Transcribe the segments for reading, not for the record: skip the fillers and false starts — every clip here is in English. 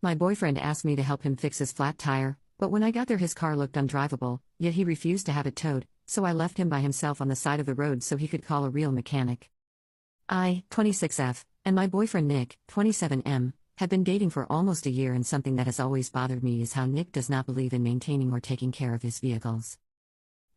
My boyfriend asked me to help him fix his flat tire, but when I got there his car looked undrivable, yet he refused to have it towed, so I left him by himself on the side of the road so he could call a real mechanic. I, 26F, and my boyfriend Nick, 27M, have been dating for almost a year, and something that has always bothered me is how Nick does not believe in maintaining or taking care of his vehicles.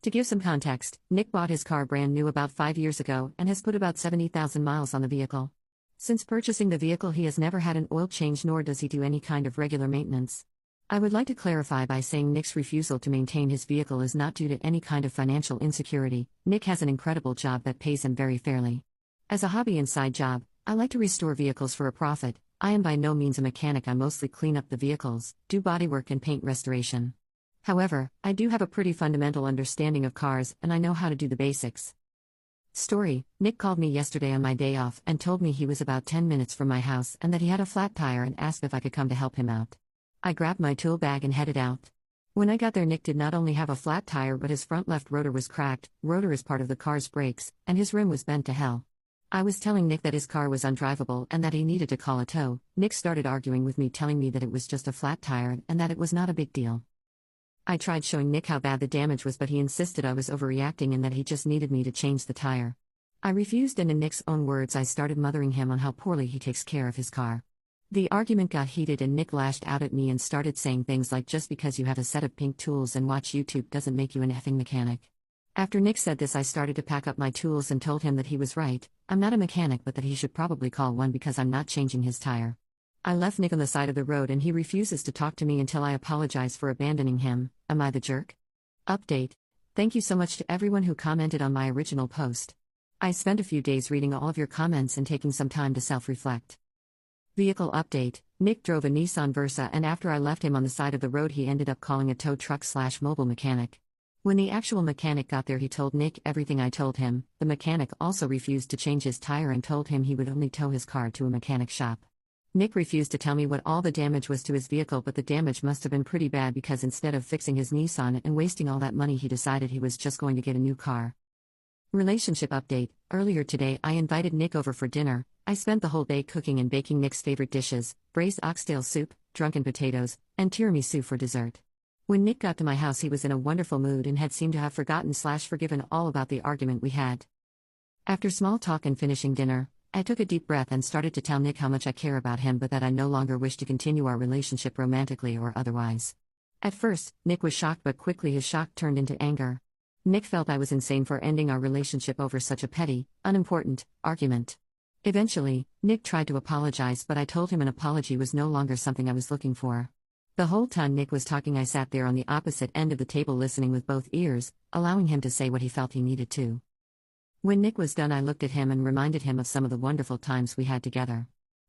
To give some context, Nick bought his car brand new about 5 years ago and has put about 70,000 miles on the vehicle. Since purchasing the vehicle he has never had an oil change, nor does he do any kind of regular maintenance. I would like to clarify by saying Nick's refusal to maintain his vehicle is not due to any kind of financial insecurity. Nick has an incredible job that pays him very fairly. As a hobby and side job, I like to restore vehicles for a profit. I am by no means a mechanic, I mostly clean up the vehicles, do bodywork and paint restoration. However, I do have a pretty fundamental understanding of cars and I know how to do the basics. Story: Nick called me yesterday on my day off and told me he was about 10 minutes from my house and that he had a flat tire and asked if I could come to help him out. I grabbed my tool bag and headed out. When I got there, Nick did not only have a flat tire but his front left rotor was cracked. Rotor is part of the car's brakes, and his rim was bent to hell. I was telling Nick that his car was undrivable and that he needed to call a tow. Nick started arguing with me, telling me that it was just a flat tire and that it was not a big deal. I tried showing Nick how bad the damage was, but he insisted I was overreacting and that he just needed me to change the tire. I refused, and in Nick's own words, I started mothering him on how poorly he takes care of his car. The argument got heated and Nick lashed out at me and started saying things like, just because you have a set of pink tools and watch YouTube doesn't make you an effing mechanic. After Nick said this, I started to pack up my tools and told him that he was right. I'm not a mechanic, but that he should probably call one because I'm not changing his tire. I left Nick on the side of the road and he refuses to talk to me until I apologize for abandoning him. Am I the jerk? Update. Thank you so much to everyone who commented on my original post. I spent a few days reading all of your comments and taking some time to self-reflect. Vehicle update. Nick drove a Nissan Versa, and after I left him on the side of the road he ended up calling a tow truck/mobile mechanic. When the actual mechanic got there he told Nick everything I told him. The mechanic also refused to change his tire and told him he would only tow his car to a mechanic shop. Nick refused to tell me what all the damage was to his vehicle, but the damage must have been pretty bad because instead of fixing his Nissan and wasting all that money he decided he was just going to get a new car. Relationship update. Earlier today I invited Nick over for dinner. I spent the whole day cooking and baking Nick's favorite dishes: braised oxtail soup, drunken potatoes, and tiramisu for dessert. When Nick got to my house he was in a wonderful mood and had seemed to have forgotten/forgiven all about the argument we had. After small talk and finishing dinner, I took a deep breath and started to tell Nick how much I care about him, but that I no longer wish to continue our relationship romantically or otherwise. At first, Nick was shocked, but quickly his shock turned into anger. Nick felt I was insane for ending our relationship over such a petty, unimportant argument. Eventually, Nick tried to apologize, but I told him an apology was no longer something I was looking for. The whole time Nick was talking I sat there on the opposite end of the table listening with both ears, allowing him to say what he felt he needed to. When Nick was done I looked at him and reminded him of some of the wonderful times we had together.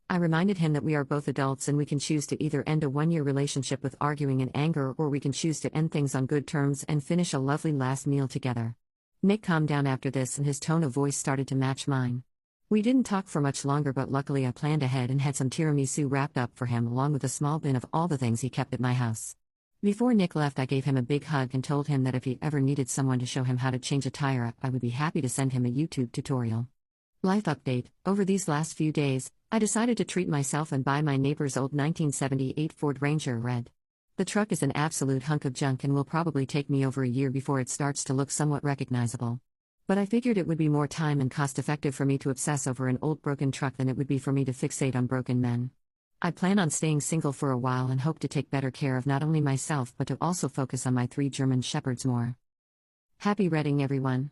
I reminded him that we are both adults and we can choose to either end a one-year relationship with arguing and anger, or we can choose to end things on good terms and finish a lovely last meal together. Nick calmed down after this and his tone of voice started to match mine. We didn't talk for much longer, but luckily I planned ahead and had some tiramisu wrapped up for him along with a small bin of all the things he kept at my house. Before Nick left I gave him a big hug and told him that if he ever needed someone to show him how to change a tire, I would be happy to send him a YouTube tutorial. Life update. Over these last few days, I decided to treat myself and buy my neighbor's old 1978 Ford Ranger Red. The truck is an absolute hunk of junk and will probably take me over a year before it starts to look somewhat recognizable. But I figured it would be more time and cost-effective for me to obsess over an old broken truck than it would be for me to fixate on broken men. I plan on staying single for a while and hope to take better care of not only myself but to also focus on my 3 German Shepherds more. Happy Reading, everyone.